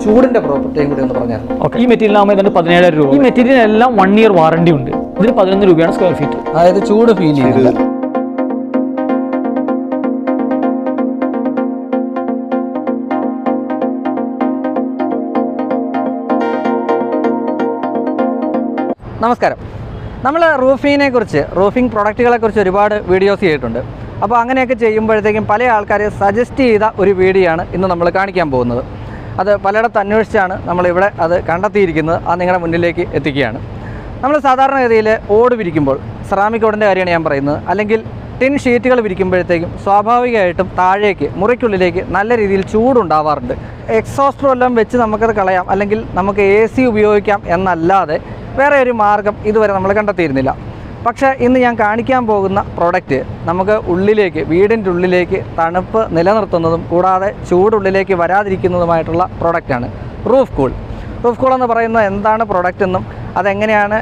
ചൂടിന്റെ പ്രോപ്പർട്ടിയും കൂടി ഒന്ന് പറഞ്ഞായിരുന്നു. ഓക്കെ, ഈ മെറ്റീരിയലാകുമ്പോൾ ഇതിന്റെ 17,000 രൂപ. ഈ മെറ്റീരിയലെല്ലാം 1 ഇയർ വാറണ്ടി ഉണ്ട്. ഇതിന് 11 രൂപയാണ് സ്ക്വയർ ഫീറ്റ്. അതായത് ചൂട് ഫീൽ ചെയ്തില്ല. നമസ്കാരം. നമ്മൾ റൂഫിംഗ് പ്രൊഡക്റ്റുകളെ കുറിച്ച് ഒരുപാട് വീഡിയോസ് ചെയ്തിട്ടുണ്ട്. അപ്പോൾ അങ്ങനെയൊക്കെ ചെയ്യുമ്പോഴത്തേക്കും പല ആൾക്കാർ സജസ്റ്റ് ചെയ്ത ഒരു വീഡിയോ ആണ് ഇന്ന് നമ്മൾ കാണിക്കാൻ പോകുന്നത്. അത് പലയിടത്ത് അന്വേഷിച്ചാണ് നമ്മളിവിടെ അത് കണ്ടെത്തിയിരിക്കുന്നത്. അത് നിങ്ങളുടെ മുന്നിലേക്ക് എത്തിക്കുകയാണ്. നമ്മൾ സാധാരണഗതിയിൽ ഓട് വിരിക്കുമ്പോൾ, സെറാമിക് ഓടിൻ്റെ കാര്യമാണ് ഞാൻ പറയുന്നത്, അല്ലെങ്കിൽ ടിൻ ഷീറ്റുകൾ വിരിക്കുമ്പോഴത്തേക്കും സ്വാഭാവികമായിട്ടും താഴേക്ക് മുറിക്കുള്ളിലേക്ക് നല്ല രീതിയിൽ ചൂടുണ്ടാവാറുണ്ട്. എക്സോസ്റ്റർ വല്ലതും വെച്ച് നമുക്കത് കളയാം, അല്ലെങ്കിൽ നമുക്ക് AC ഉപയോഗിക്കാം എന്നല്ലാതെ വേറെ ഒരു മാർഗം ഇതുവരെ നമ്മൾ കണ്ടെത്തിയിരുന്നില്ല. പക്ഷേ ഇന്ന് ഞാൻ കാണിക്കാൻ പോകുന്ന പ്രോഡക്റ്റ് നമുക്ക് വീടിൻ്റെ ഉള്ളിലേക്ക് തണുപ്പ് നിലനിർത്തുന്നതും കൂടാതെ ചൂടുള്ളിലേക്ക് വരാതിരിക്കുന്നതുമായിട്ടുള്ള പ്രോഡക്റ്റാണ് റൂഫ് കൂൾ എന്ന് പറയുന്നത് എന്താണ് പ്രോഡക്റ്റ് എന്നും അതെങ്ങനെയാണ്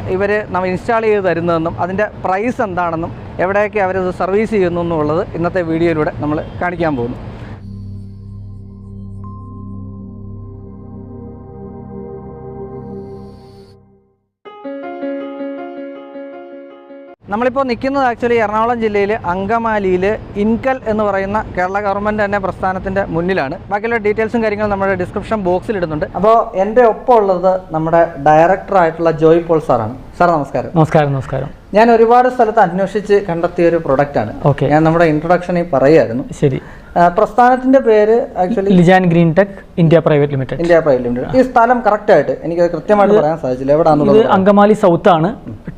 നമ്മൾ ഇൻസ്റ്റാൾ ചെയ്ത് തരുന്നതെന്നും അതിൻ്റെ പ്രൈസ് എന്താണെന്നും എവിടെയൊക്കെ അവരത് സർവീസ് ചെയ്യുന്നു എന്നുള്ളത് ഇന്നത്തെ വീഡിയോയിലൂടെ നമ്മൾ കാണിക്കാൻ പോകുന്നു. നമ്മളിപ്പോൾ നിൽക്കുന്നത് ആക്ച്വലി എറണാകുളം ജില്ലയിൽ അങ്കമാലിയിൽ ഇൻകൽ എന്ന് പറയുന്ന കേരള ഗവൺമെൻറ് തന്നെ പ്രസ്ഥാനത്തിൻ്റെ മുന്നിലാണ്. ബാക്കിയുള്ള ഡീറ്റെയിൽസും കാര്യങ്ങളും നമ്മുടെ ഡിസ്ക്രിപ്ഷൻ ബോക്സിൽ ഇടുന്നുണ്ട്. അപ്പോൾ എൻ്റെ ഒപ്പം ഉള്ളത് നമ്മുടെ ഡയറക്ടറായിട്ടുള്ള ജോയ് പോൾ സാറാണ്. സാർ നമസ്കാരം. നമസ്കാരം. ഞാൻ ഒരുപാട് സ്ഥലത്ത് അന്വേഷിച്ച് കണ്ടെത്തിയ ഒരു പ്രൊഡക്റ്റാണ്. ഞാൻ നമ്മുടെ ഇൻട്രൊഡക്ഷനിൽ പറയായിരുന്നു. ശരി. പ്രസ്ഥാനത്തിന്റെ പേര് actually Lijian green tech India private limited. ഈ സ്ഥലം കറക്റ്റ് ആയിട്ട് എനിക്ക് കൃത്യമായിട്ട് പറയാൻ സാധിച്ചില്ല എവിടെയാണെന്നുള്ളത്. അങ്കമാലി സൗത്ത് ആണ്,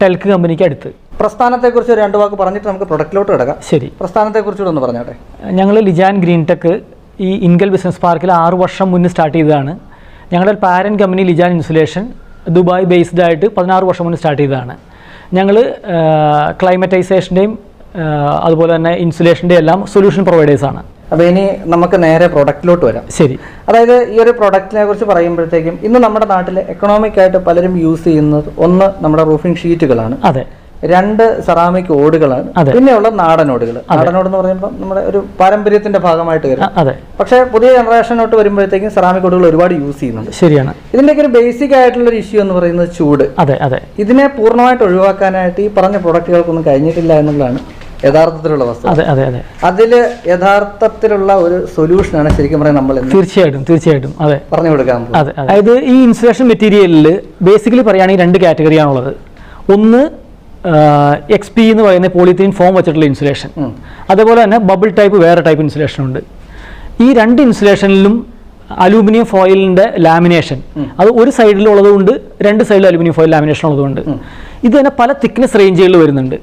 ടെൽക്ക് കമ്പനിക്ക് അടുത്ത്. പ്രസ്ഥാനത്തെക്കുറിച്ച് 2 വാക്ക് പറഞ്ഞിട്ട് നമുക്ക് പ്രൊഡക്റ്റിലോട്ട് കിടക്കാം. ശരി. പ്രസ്ഥാനത്തെക്കുറിച്ചുകൂടെ ഒന്ന് പറഞ്ഞോട്ടെ. ഞങ്ങൾ ലിജാൻ ഗ്രീൻ ടെക് ഈ ഇൻകൽ ബിസിനസ് പാർക്കിൽ 6 വർഷം മുന്നേ സ്റ്റാർട്ട് ചെയ്തതാണ്. ഞങ്ങളുടെ parent company Lijian insulation Dubai based ആയിട്ട് 16 വർഷം മുന്നേ സ്റ്റാർട്ട് ചെയ്തതാണ്. ഞങ്ങൾ ക്ലൈമറ്റൈസേഷൻ്റെയും അതുപോലെ തന്നെ ഇൻസുലേഷൻ്റെ എല്ലാം സൊല്യൂഷൻ പ്രൊവൈഡേഴ്സാണ്. അപ്പോൾ ഇനി നമുക്ക് നേരെ പ്രൊഡക്റ്റിലോട്ട് വരാം. ശരി. അതായത് ഈ ഒരു പ്രൊഡക്റ്റിനെ കുറിച്ച് പറയുമ്പോഴത്തേക്കും ഇന്ന് നമ്മുടെ നാട്ടിൽ എക്കണോമിക് ആയിട്ട് പലരും യൂസ് ചെയ്യുന്നത് ഒന്ന് നമ്മുടെ റൂഫിംഗ് ഷീറ്റുകളാണ്. അതെ. 2 സെറാമിക് ഓടുകളാണ്. പിന്നെയുള്ള നാടൻ ഓടുകൾ. നാടനോട് എന്ന് പറയുമ്പോൾ നമ്മുടെ ഒരു പാരമ്പര്യത്തിന്റെ ഭാഗമായിട്ട് വരും. അതെ. പക്ഷേ പുതിയ ജനറേഷനോട്ട് വരുമ്പോഴത്തേക്കും സെറാമിക് ഓടുകൾ ഒരുപാട് യൂസ് ചെയ്യുന്നുണ്ട്. ശരിയാണ്. ഇതിന്റെയൊക്കെ ഒരു ബേസിക് ആയിട്ടുള്ള ഒരു ഇഷ്യൂ എന്ന് പറയുന്നത് ചൂട്. അതെ അതെ. ഇതിനെ പൂർണ്ണമായിട്ട് ഒഴിവാക്കാനായിട്ട് ഈ പറഞ്ഞ പ്രൊഡക്റ്റുകൾക്കൊന്നും കഴിഞ്ഞിട്ടില്ല എന്നുള്ളതാണ് യഥാർത്ഥത്തിലുള്ള വസ്തുത. അതെ അതെ അതെ. അതില് യഥാർത്ഥത്തിലുള്ള ഒരു സൊല്യൂഷനാണ് ശരിക്കും പറയാൻ നമ്മൾ തീർച്ചയായിട്ടും അതെ പറഞ്ഞു കൊടുക്കാൻ. അതെ. അതായത് ഈ ഇൻസുലേഷൻ മെറ്റീരിയലിൽ ബേസിക്കലി പറയുകയാണെങ്കിൽ 2 കാറ്റഗറിയാണുള്ളത്. ഒന്ന് XP എന്ന് പറയുന്ന പോളിത്തീൻ ഫോം വെച്ചിട്ടുള്ള ഇൻസുലേഷൻ, അതേപോലെ തന്നെ ബബിൾ ടൈപ്പ് വേറെ ടൈപ്പ് ഇൻസുലേഷൻ ഉണ്ട്. ഈ 2 ഇൻസുലേഷനിലും അലൂമിനിയം ഫോയിലിൻ്റെ ലാമിനേഷൻ അത് ഒരു സൈഡിലുള്ളതുകൊണ്ട് 2 സൈഡിൽ അലൂമിനിയം ഫോയിൽ ലാമിനേഷൻ ഉള്ളതുകൊണ്ട് ഇത് തന്നെ പല തിക്നെസ് റേഞ്ചുകളിൽ വരുന്നുണ്ട്.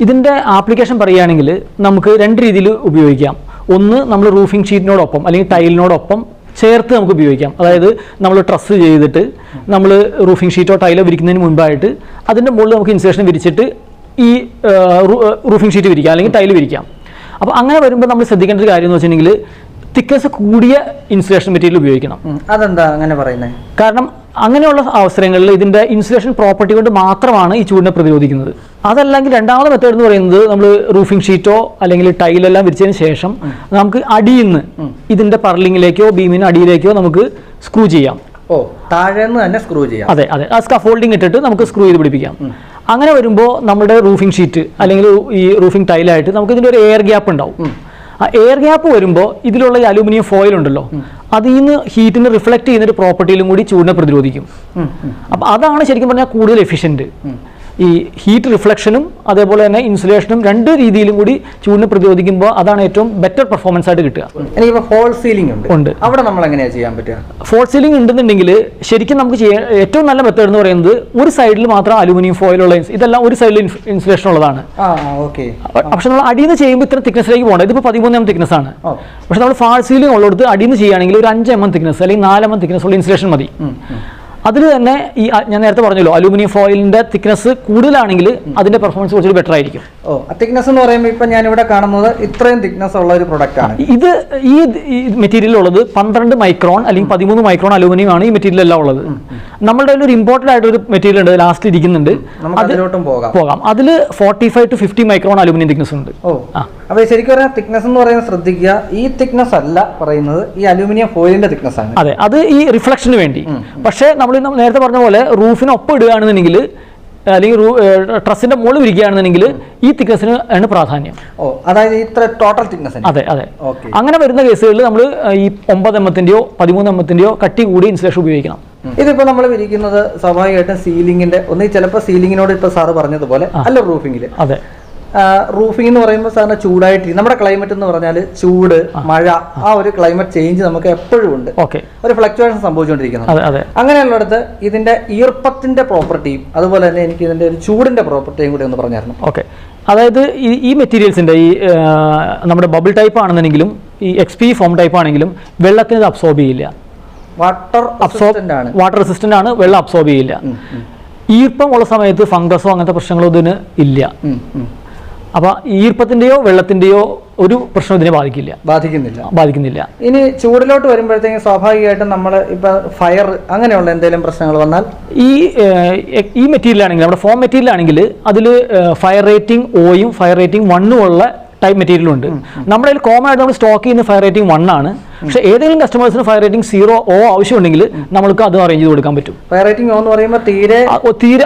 ഇതിൻ്റെ ആപ്ലിക്കേഷൻ പറയുകയാണെങ്കിൽ നമുക്ക് 2 രീതിയിൽ ഉപയോഗിക്കാം. ഒന്ന് നമ്മൾ റൂഫിംഗ് ഷീറ്റിനോടൊപ്പം അല്ലെങ്കിൽ ടൈലിനോടൊപ്പം ചേർത്ത് നമുക്ക് ഉപയോഗിക്കാം. അതായത് നമ്മൾ ട്രസ് ചെയ്തിട്ട് നമ്മൾ റൂഫിംഗ് ഷീറ്റോ ടൈലോ വിരിക്കുന്നതിന് മുൻപായിട്ട് അതിൻ്റെ മുകളിൽ നമുക്ക് ഇൻസുലേഷൻ വിരിച്ചിട്ട് ഈ റൂഫിംഗ് ഷീറ്റ് വിരിക്കാം അല്ലെങ്കിൽ ടൈല് വിരിക്കാം. അപ്പോൾ അങ്ങനെ വരുമ്പോൾ നമ്മൾ ശ്രദ്ധിക്കേണ്ട ഒരു കാര്യം എന്ന് വെച്ചിട്ടുണ്ടെങ്കിൽ തിക്നെസ് കൂടിയ ഇൻസുലേഷൻ മെറ്റീരിയൽ ഉപയോഗിക്കണം. അതെന്താ അങ്ങനെ പറയുന്നത്? കാരണം അങ്ങനെയുള്ള അവസരങ്ങളിൽ ഇതിൻ്റെ ഇൻസുലേഷൻ പ്രോപ്പർട്ടി കൊണ്ട് മാത്രമാണ് ഈ ചൂടിനെ പ്രതിരോധിക്കുന്നത്. അതല്ലെങ്കിൽ രണ്ടാമത്തെ മെത്തേഡ് എന്ന് പറയുന്നത് നമ്മൾ റൂഫിംഗ് ഷീറ്റോ അല്ലെങ്കിൽ ടൈലെല്ലാം വിരിച്ചതിന് ശേഷം നമുക്ക് അടിയിൽ നിന്ന് ഇതിൻ്റെ പർലിങ്ങിലേക്കോ ബീമിന് അടിയിലേക്കോ നമുക്ക് സ്ക്രൂ ചെയ്യാം. താഴേന്ന് തന്നെ സ്ക്രൂ ചെയ്യാം. അതെ അതെ. ആ സ്കഫോൾഡിംഗ് ഇട്ടിട്ട് നമുക്ക് സ്ക്രൂ ചെയ്ത് പിടിപ്പിക്കാം. അങ്ങനെ വരുമ്പോൾ നമ്മുടെ റൂഫിംഗ് ഷീറ്റ് അല്ലെങ്കിൽ ഈ റൂഫിംഗ് ടൈലായിട്ട് നമുക്ക് ഇതിൻ്റെ ഒരു എയർ ഗ്യാപ്പ് ഉണ്ടാവും. ആ എയർ ഗ്യാപ്പ് വരുമ്പോൾ ഇതിലുള്ള ഈ അലൂമിനിയം ഫോയിൽ ഉണ്ടല്ലോ, അതിൽ നിന്ന് ഹീറ്റിന് റിഫ്ലക്ട് ചെയ്യുന്ന ഒരു പ്രോപ്പർട്ടിയിലും കൂടി ചൂടിനെ പ്രതിരോധിക്കും. അപ്പോൾ അതാണ് ശരിക്കും പറഞ്ഞാൽ കൂടുതൽ എഫിഷ്യൻറ്റ്. ഈ ഹീറ്റ് റിഫ്ലക്ഷനും അതേപോലെ തന്നെ ഇൻസുലേഷനും 2 രീതിയിലും കൂടി ചൂടിനെ പ്രതിരോധിക്കുമ്പോൾ അതാണ് ഏറ്റവും ബെറ്റർ പെർഫോമൻസ് ആയിട്ട് കിട്ടുക. എനിക്കിപ്പോൾ ഫോൾ സീലിംഗ് ഉണ്ട്. അവിടെ നമ്മൾ എങ്ങനെയാണ് ചെയ്യാൻ പറ്റുക? ഫോൾ സീലിംഗ് ഉണ്ടെന്നുണ്ടെങ്കിൽ ശരിക്കും നമുക്ക് ചെയ്യാൻ ഏറ്റവും നല്ല മെത്തേഡ് എന്ന് പറയുന്നത് ഒരു സൈഡിൽ മാത്രം അലൂമിനിയം ഫോയിലുള്ള ഇതെല്ലാം ഒരു സൈഡിൽ ഇൻസുലേഷൻ ഉള്ളതാണ്. പക്ഷെ നമ്മൾ അടിയിൽ നിന്ന് ചെയ്യുമ്പോൾ ഇത്ര തിക്നെസ്സിലേക്ക് പോകണം. ഇതിപ്പോൾ 13 mm തിക്നെസ് ആണ്. പക്ഷെ നമ്മൾ ഫാൾ സീലിംഗ് ഉള്ളിടത്ത് അടിയിൽ നിന്ന് ചെയ്യുകയാണെങ്കിൽ ഒരു 5 mm തിക്നെസ് അല്ലെങ്കിൽ 4 mm തിക്നെസ് ഉള്ള ഇൻസുലേഷൻ മതി. അതിൽ തന്നെ ഈ ഞാൻ നേരത്തെ പറഞ്ഞല്ലോ അലൂമിനിയം ഫോയിലിൻ്റെ തിക്നെസ് കൂടുതലാണെങ്കിൽ അതിൻ്റെ പെർഫോമൻസ് കുറച്ചുകൂടി ബെറ്റർ ആയിരിക്കും. ഓ, തിക്നെസ് എന്ന് പറയുമ്പോൾ ഇപ്പൊ ഞാൻ ഇവിടെ കാണുന്നത് ഇത്രയും തിക്നെസ് ഉള്ള ഒരു പ്രൊഡക്റ്റ് ആണ്. ഇത് ഈ മെറ്റീരിയൽ ഉള്ളത് 12 മൈക്രോൺ അല്ലെങ്കിൽ 13 മൈക്രോൺ അലൂമിനിയം ആണ് ഈ മെറ്റീരിയൽ എല്ലാം ഉള്ളത്. നമ്മുടെ ഒരു ഇമ്പോർട്ടന്റ് ആയിട്ട് ഒരു മെറ്റീരിയൽ ഉണ്ട് ലാസ്റ്റ് ഇരിക്കുന്നുണ്ട്, അതിലോട്ടും പോകാം. അതിൽ 45 to 50 മൈക്രോൺ അലൂമിനിയം തിക്നെസ് ഉണ്ട്. അപ്പൊ ശരിക്കും പറഞ്ഞാൽ തിക്നെസ് എന്ന് പറയുന്നത് ശ്രദ്ധിക്കുക, ഈ തിക്നെസ് അല്ല പറയുന്നത്, ഈ അലൂമിനിയം ഫോയിലിന്റെ തിക്നെസ് ആണ്. അതെ, അത് ഈ റിഫ്ലക്ഷന് വേണ്ടി. പക്ഷേ നമ്മൾ നേരത്തെ പറഞ്ഞ പോലെ റൂഫിനൊപ്പം ഇടുകയാണെന്നുണ്ടെങ്കിൽ അല്ലെങ്കിൽ ട്രസ്സിന്റെ മുകളിൽ വിരിക്കുകയാണെന്നുണ്ടെങ്കിൽ ഈ തിക്നെസ്സിന് ആണ് പ്രാധാന്യം. അതായത് ഇത്ര ടോട്ടൽ തിക്നെസ്. അതെ. അങ്ങനെ വരുന്ന കേസുകളിൽ നമ്മൾ ഈ 9 mm-ന്റെയോ 13 mm-ന്റെയോ കട്ടി കൂടി ഇൻസുലേഷൻ ഉപയോഗിക്കണം. ഇതിപ്പോ നമ്മൾ വിരിക്കുന്നത് സ്വാഭാവികമായിട്ടും സീലിംഗിന്റെ ചിലപ്പോൾ സീലിംഗിനോട് ഇപ്പൊ സാറ് പറഞ്ഞതുപോലെ അല്ല റൂഫിംഗില്. അതെ, റൂഫിംഗ് എന്ന് പറയുമ്പോൾ സാറിന് ചൂടായിട്ട് നമ്മുടെ ക്ലൈമറ്റ് എന്ന് പറഞ്ഞാൽ ചൂട്, മഴ, ആ ഒരു ക്ലൈമറ്റ് ചേഞ്ച് നമുക്ക് എപ്പോഴും ഉണ്ട്, ഒരു ഫ്ലക്ച്വേഷൻ സംഭവിച്ചുകൊണ്ടിരിക്കുന്നത്. അങ്ങനെയുള്ളിടത്ത് ഇതിന്റെ ഈർപ്പത്തിന്റെ പ്രോപ്പർട്ടിയും അതുപോലെ തന്നെ എനിക്ക് ഇതിന്റെ ഒരു ചൂടിന്റെ പ്രോപ്പർട്ടിയും കൂടി ഒന്ന് പറഞ്ഞായിരുന്നു. ഓക്കെ, അതായത് ഈ മെറ്റീരിയൽസിന്റെ ഈ നമ്മുടെ ബബിൾ ടൈപ്പ് ആണെന്നുണ്ടെങ്കിലും ഈ XP ഫോം ടൈപ്പ് ആണെങ്കിലും വെള്ളത്തിന് ഇത് അബ്സോർബ് ചെയ്യില്ല. വാട്ടർ റെസിസ്റ്റന്റ് ആണ്, വെള്ളം അബ്സോർബ് ചെയ്യില്ല. ഈർപ്പം ഉള്ള സമയത്ത് ഫംഗസോ അങ്ങനത്തെ പ്രശ്നങ്ങളോ ഇതിന് ഇല്ല. അപ്പൊ ഈർപ്പത്തിന്റെയോ വെള്ളത്തിന്റെയോ ഒരു പ്രശ്നം ഇതിനെ ബാധിക്കുന്നില്ല. ഇനി ചൂടിലോട്ട് വരുമ്പോഴത്തേക്കും സ്വാഭാവികമായിട്ടും നമ്മൾ ഇപ്പൊ ഫയർ അങ്ങനെയുള്ള എന്തെങ്കിലും പ്രശ്നങ്ങൾ വന്നാൽ ഈ മെറ്റീരിയൽ ആണെങ്കിൽ നമ്മുടെ ഫോം മെറ്റീരിയൽ ആണെങ്കിൽ അതിൽ ഫയർ റേറ്റിംഗ് Oയും ഫയർ റേറ്റിംഗ് 1 ഉള്ള ടൈപ്പ് മെറ്റീരിയൽ ഉണ്ട്. നമ്മുടെ കയ്യിൽ കോമൺ ആയിട്ട് നമ്മൾ സ്റ്റോക്ക് ചെയ്യുന്ന ഫയർ റേറ്റിംഗ് 1 ആണ്. പക്ഷേ ഏതെങ്കിലും കസ്റ്റമേഴ്സിന് ഫയർ റേറ്റിംഗ് 0 ആവശ്യമുണ്ടെങ്കിൽ നമുക്ക് അത് അറേഞ്ച് ചെയ്ത് കൊടുക്കാൻ പറ്റും. ഫയർ റേറ്റിംഗ് എന്ന് പറയുമ്പോൾ തീരെ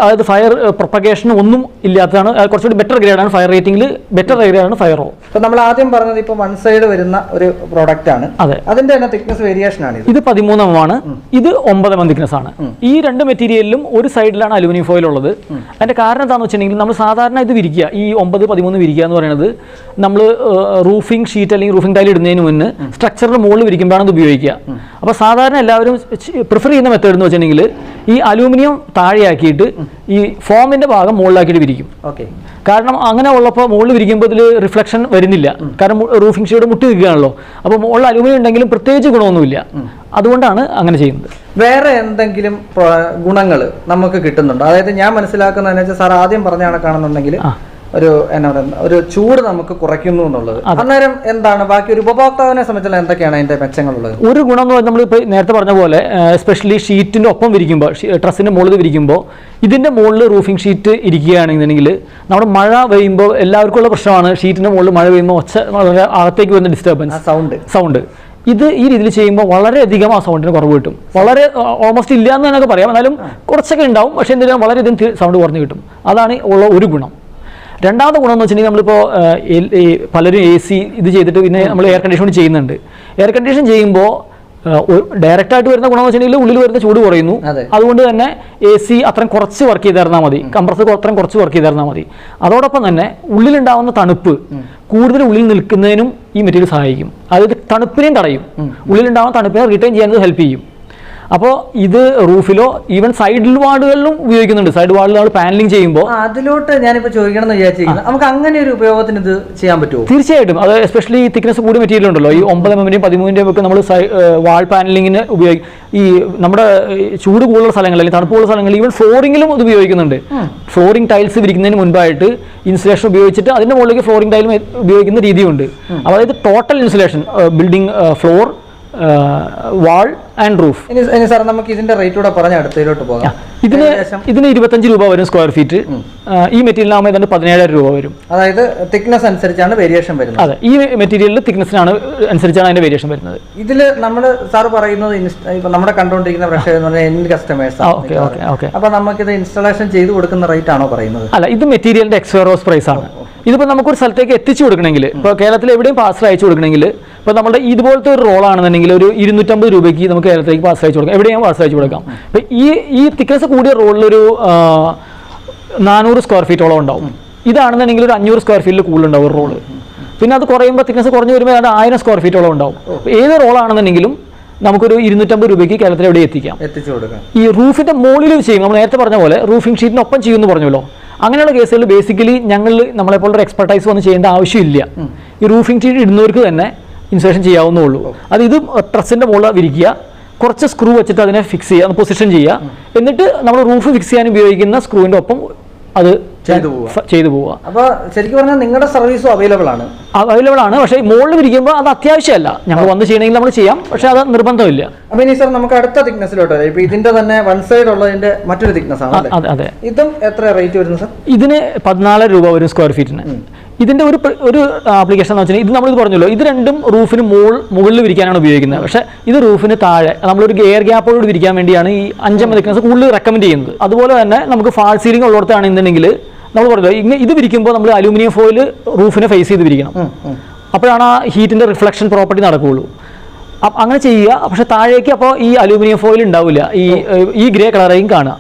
അതായത് ഫയർ പ്രൊപ്പഗേഷൻ ഒന്നും ഇല്ലാത്തതാണ്, കുറച്ചുകൂടി ബെറ്റർ ഗ്രേഡാണ് ഫയർ റേറ്റിംഗിൽ, ബെറ്റർ ഗ്രേഡാണ് ഫയർ O. അപ്പോൾ നമ്മൾ ആദ്യം പറഞ്ഞത് ഇപ്പോൾ 1 സൈഡ് വരുന്ന ഒരു പ്രോഡക്റ്റ് ആണ്. അതെ, അതിന്റെ തന്നെ തിക്നെസ് വേരിയേഷൻ ആണ്. ഇത് 13 mm ആണ്, ഇത് 9 mm തിക്നെസ് ആണ്. ഈ രണ്ട് മെറ്റീരിയലിലും ഒരു സൈഡിലാണ് അലുമിനിയം ഫോയിൽ ഉള്ളത്. അതിന്റെ കാരണം എന്താണെന്ന് വെച്ചിട്ടുണ്ടെങ്കിൽ നമ്മൾ സാധാരണ ഇത് വിരിക്കുക, ഈ 9, 13 വിരിക്കുക എന്ന് പറയുന്നത് നമ്മൾ റൂഫിംഗ് ഷീറ്റ് അല്ലെങ്കിൽ റൂഫിംഗ് ടൈൽ ഇടുന്നതിന് മുന്നേ സ്ട്രക്ചറിന്റെ മുകളിൽ വിരിക്കുമ്പോഴാണ് ഇത് ഉപയോഗിക്കുക. അപ്പോൾ സാധാരണ എല്ലാവരും പ്രിഫർ ചെയ്യുന്ന മെത്തേഡ് എന്ന് വെച്ചിട്ടുണ്ടെങ്കിൽ ഈ അലൂമിനിയം താഴെയാക്കിയിട്ട് ഈ ഫോമിന്റെ ഭാഗം മുകളിലാക്കിയിട്ട് വിരിക്കും. കാരണം അങ്ങനെ ഉള്ളപ്പോൾ മുകളിൽ വിരിക്കുമ്പോൾ ഇതിൽ റിഫ്ലക്ഷൻ വരുന്നില്ല, കാരണം റൂഫിംഗ് ഷീറ്റ് മുട്ടി നിൽക്കുകയാണല്ലോ. അപ്പോൾ മുകളിൽ അലൂമിനിയം ഉണ്ടെങ്കിലും പ്രത്യേകിച്ച് ഗുണമൊന്നുമില്ല, അതുകൊണ്ടാണ് അങ്ങനെ ചെയ്യുന്നത്. വേറെ എന്തെങ്കിലും ഗുണങ്ങൾ നമുക്ക് കിട്ടുന്നുണ്ടോ? അതായത് ഞാൻ മനസ്സിലാക്കുന്നതെന്ന് വെച്ചാൽ സാർ ആദ്യം പറഞ്ഞ കണക്കാണെന്നുണ്ടെങ്കിൽ ഒരു ചൂട് നമുക്ക് കുറയ്ക്കുന്നു എന്നുള്ളത്. അന്നേരം എന്താണ് ബാക്കി ഒരു ഉപഭോക്താവിനെ സംബന്ധിച്ചുള്ള എന്തൊക്കെയാണ് അതിന്റെ മെച്ചങ്ങളുള്ളത്? ഒരു ഗുണം എന്ന് പറഞ്ഞാൽ നമ്മളിപ്പോൾ നേരത്തെ പറഞ്ഞ പോലെ എസ്പെഷ്യലി ഷീറ്റിന്റെ ഒപ്പം വിരിക്കുമ്പോൾ, ട്രസ്സിന്റെ മുകളിൽ വിരിക്കുമ്പോൾ ഇതിന്റെ മുകളിൽ റൂഫിംഗ് ഷീറ്റ് ഇരിക്കുകയാണെന്നുണ്ടെങ്കിൽ നമ്മുടെ മഴ പെയ്യുമ്പോൾ എല്ലാവർക്കും ഉള്ള പ്രശ്നമാണ് ഷീറ്റിന്റെ മുകളിൽ മഴ പെയ്യുമ്പോൾ ഒച്ച വളരെ അകത്തേക്ക് വരുന്ന ഡിസ്റ്റർബൻസ്, സൗണ്ട്. ഇത് ഈ രീതിയിൽ ചെയ്യുമ്പോൾ വളരെയധികം ആ സൗണ്ടിന് കുറവ് കിട്ടും. വളരെ ഓൾമോസ്റ്റ് ഇല്ല എന്ന് തന്നെ പറയാം, എന്നാലും കുറച്ചൊക്കെ ഉണ്ടാവും. പക്ഷേ എന്തെങ്കിലും വളരെയധികം സൗണ്ട് കുറഞ്ഞു കിട്ടും. അതാണ് ഉള്ള ഒരു ഗുണം. രണ്ടാമത്തെ ഗുണം എന്ന് വെച്ചിട്ടുണ്ടെങ്കിൽ നമ്മളിപ്പോൾ പലരും AC ഇത് ചെയ്തിട്ട് പിന്നെ നമ്മൾ എയർ കണ്ടീഷൻ ചെയ്യുന്നുണ്ട്. എയർ കണ്ടീഷൻ ചെയ്യുമ്പോൾ ഡയറക്റ്റായിട്ട് വരുന്ന ഗുണം എന്ന് വെച്ചിട്ടുണ്ടെങ്കിൽ ഉള്ളിൽ വരുന്ന ചൂട് കുറയുന്നു. അതുകൊണ്ട് തന്നെ AC അത്രയും കുറച്ച് വർക്ക് ചെയ്തിരുന്നാൽ മതി, കംപ്രസർ അത്രയും കുറച്ച് വർക്ക് ചെയ്തിരുന്നാൽ മതി. അതോടൊപ്പം തന്നെ ഉള്ളിലുണ്ടാവുന്ന തണുപ്പ് കൂടുതൽ ഉള്ളിൽ നിൽക്കുന്നതിനും ഈ മെറ്റീരിയൽ സഹായിക്കും. അതായത് തണുപ്പിനെയും തടയും, ഉള്ളിലുണ്ടാവുന്ന തണുപ്പിനെ റിട്ടേൺ ചെയ്യാൻ ഹെൽപ്പ് ചെയ്യും. അപ്പോൾ ഇത് റൂഫിലോ ഈവൻ സൈഡ് വാളുകളിലും ഉപയോഗിക്കുന്നുണ്ട്. സൈഡ് വാളിൽ നമ്മൾ പാനലിംഗ് ചെയ്യുമ്പോൾ അതിലോട്ട് ഞാനിപ്പോൾ ചോദിക്കണം എന്ന് വിചാരിച്ചിരിക്കുന്നത്, നമുക്ക് അങ്ങനെ ഒരു ഉപയോഗത്തിന് ഇത് ചെയ്യാൻ പറ്റുമോ? തീർച്ചയായിട്ടും. അത് എസ്പെഷ്യലി ഈ തിക്നെസ് കൂടിയ മെറ്റീരിയൽ ഉണ്ടല്ലോ, ഈ 9 mm-ന്റെയും 13-ന്റെയും ഒക്കെ നമ്മൾ വാൾ പാനലിങ്ങിന് ഈ നമ്മുടെ ചൂട് കൂടുതലുള്ള സ്ഥലങ്ങളിൽ അല്ലെങ്കിൽ തണുപ്പുള്ള സ്ഥലങ്ങളിൽ ഈവൻ ഫ്ലോറിംഗിലും ഇത് ഉപയോഗിക്കുന്നുണ്ട്. ഫ്ലോറിംഗ് ടൈൽസ് വിരിക്കുന്നതിന് മുൻപായിട്ട് ഇൻസുലേഷൻ ഉപയോഗിച്ചിട്ട് അതിന്റെ മുകളിലേക്ക് ഫ്ലോറിംഗ് ടൈൽ ഉപയോഗിക്കുന്ന രീതിയുണ്ട്. അതായത് total insulation, building floor, wall and roof. ഇനി സാർ നമുക്ക് ഇതിന്റെ റേറ്റ് കൂടെ പറഞ്ഞ അടുത്തതിലോട്ട് പോകാം. ഇതിന് 25 രൂപ വരും സ്ക്വയർ ഫീറ്റ്. ഈ മെറ്റീരിയലാകുമ്പോൾ ഇതിന് 17,000 രൂപ വരും. അതായത് തിക്നെസ് അനുസരിച്ചാണ് വേരിയേഷൻ വരുന്നത്. അതെ, ഈ മെറ്റീരിയലിൽ തിക്നെസ്സിനാണ് അനുസരിച്ചാണ് അതിന്റെ വേരിയേഷൻ വരുന്നത്. ഇതിൽ നമ്മൾ സാർ പറയുന്നത് ഇപ്പൊ നമ്മുടെ കണ്ടുകൊണ്ടിരിക്കുന്ന പ്രേക്ഷകർ എന്ന് പറഞ്ഞാൽ എൻഡ് കസ്റ്റമേഴ്സ്. അപ്പൊ നമുക്കിത് ഇൻസ്റ്റാളേഷൻ ചെയ്ത് കൊടുക്കുന്ന റേറ്റ് ആണോ പറയുന്നത്? അല്ല, ഇത് മെറ്റീരിയലിന്റെ എക്സ്വേറോസ് പ്രൈസ് ആണ്. ഇതിപ്പോൾ നമുക്കൊരു സ്ഥലത്തേക്ക് എത്തിച്ചു കൊടുക്കണമെങ്കിൽ, ഇപ്പോൾ കേരളത്തിൽ എവിടെയും പാർസൽ അയച്ചു കൊടുക്കണമെങ്കിൽ, ഇപ്പോൾ നമ്മുടെ ഇതുപോലത്തെ ഒരു റോളാണെന്നുണ്ടെങ്കിൽ ഒരു 250 രൂപയ്ക്ക് നമുക്ക് കേരളത്തിലേക്ക് പാർസൽ അയച്ചു കൊടുക്കാം, എവിടെയും പാർസൽ അയച്ചു കൊടുക്കാം. അപ്പോൾ ഈ തിക്നെസ് കൂടിയ റോളിലൊരു 400 സ്ക്വയർ ഫീറ്റോളം ഉണ്ടാവും. ഇതാണെന്നുണ്ടെങ്കിൽ ഒരു 500 സ്ക്വയർ ഫീറ്റിൽ കൂടുതലുണ്ടാവും ഒരു റോള്. പിന്നെ അത് കുറയുമ്പോൾ തിക്നെസ് കുറഞ്ഞ് വരുമ്പോൾ അത് 1000 സ്ക്വയർ ഫീറ്റോളം ഉണ്ടാവും. ഏത് റോളാണെന്നുണ്ടെങ്കിലും നമുക്കൊരു 250 രൂപയ്ക്ക് കേരളത്തിൽ എവിടെ എത്തിച്ചു കൊടുക്കാം. ഈ റൂഫിന്റെ മുകളിൽ ചെയ്യും, നമ്മൾ നേരത്തെ പറഞ്ഞ പോലെ റൂഫിംഗ് ഷീറ്റിനൊപ്പം ചെയ്യുമെന്ന് പറഞ്ഞല്ലോ. അങ്ങനെയുള്ള കേസുകൾ ബേസിക്കലി നമ്മളെപ്പോലൊരു എക്സ്പെർട്ടൈസ് വന്ന് ചെയ്യേണ്ട ആവശ്യമില്ല. ഈ റൂഫിംഗ് ഷീറ്റ് ഇടുന്നവർക്ക് തന്നെ ഇൻസുലേഷൻ ചെയ്യാവുന്നേ ഉള്ളൂ. അത് ഇത് ട്രസ്സിന്റെ മുകളിൽ വിരിക്കുക, കുറച്ച് സ്ക്രൂ വെച്ചിട്ട് അതിനെ ഫിക്സ് ചെയ്യുക, പൊസിഷൻ ചെയ്യുക, എന്നിട്ട് നമ്മൾ റൂഫ് ഫിക്സ് ചെയ്യാൻ ഉപയോഗിക്കുന്ന സ്ക്രൂവിൻ്റെ ഒപ്പം അത് ചെയ്തു പോവുക. അപ്പോൾ ശരിക്കും പറഞ്ഞാൽ നിങ്ങളുടെ സർവീസും അവൈലബിൾ ആണ്. പക്ഷേ മുകളിൽ വിരിക്കുമ്പോൾ അത് അത്യാവശ്യമല്ല. ഞങ്ങൾ വന്ന് ചെയ്യണമെങ്കിൽ നമ്മൾ ചെയ്യാം, പക്ഷേ അത് നിർബന്ധമില്ല. അപ്പോൾ ഇനി സാർ നമുക്ക് അടുത്ത തിക്നെസ്സിലോട്ട് വരാം. ഇപ്പോൾ ഇതിന്റെ തന്നെ വൺ സൈഡ് ഉള്ളതിന്റെ മറ്റൊരു തിക്നെസ് ആണ്. അതെ. ഇതും എത്ര റേറ്റ് വരുന്നത് സാർ? ഇതിന് 14 രൂപ വരും സ്ക്വയർ ഫീറ്റിന്. ഇതിന്റെ ഒരു ആപ്ലിക്കേഷൻ എന്ന് വെച്ചാൽ ഇത് നമ്മളിത് പറഞ്ഞല്ലോ, ഇത് രണ്ടും റൂഫിന് മുകളിൽ വിരിക്കാനാണ് ഉപയോഗിക്കുന്നത്. പക്ഷേ ഇത് റൂഫിന് താഴെ നമ്മളൊരു എയർ ഗ്യാപ്പോട് വിരിക്കാൻ വേണ്ടിയാണ് ഈ 5 തിക്നെസ് കൂടുതൽ റെക്കമെൻഡ് ചെയ്യുന്നത്. അതുപോലെ തന്നെ നമുക്ക് ഫാൾ സീലിംഗ് ഉള്ളിടത്താണെന്നുണ്ടെങ്കിൽ നമ്മൾ പറഞ്ഞല്ലോ, ഇത് വിരിക്കുമ്പോൾ നമ്മൾ അലൂമിനിയം ഫോയിൽ റൂഫിനെ ഫേസ് ചെയ്ത് വിരിക്കണം. അപ്പോഴാണ് ആ ഹീറ്റിന്റെ റിഫ്ലക്ഷൻ പ്രോപ്പർട്ടി നടക്കുകയുള്ളൂ. അങ്ങനെ ചെയ്യുക. പക്ഷെ താഴേക്ക് അപ്പോൾ ഈ അലൂമിനിയം ഫോയിൽ ഉണ്ടാവില്ല, ഈ ഗ്രേ കളറേയും കാണുക.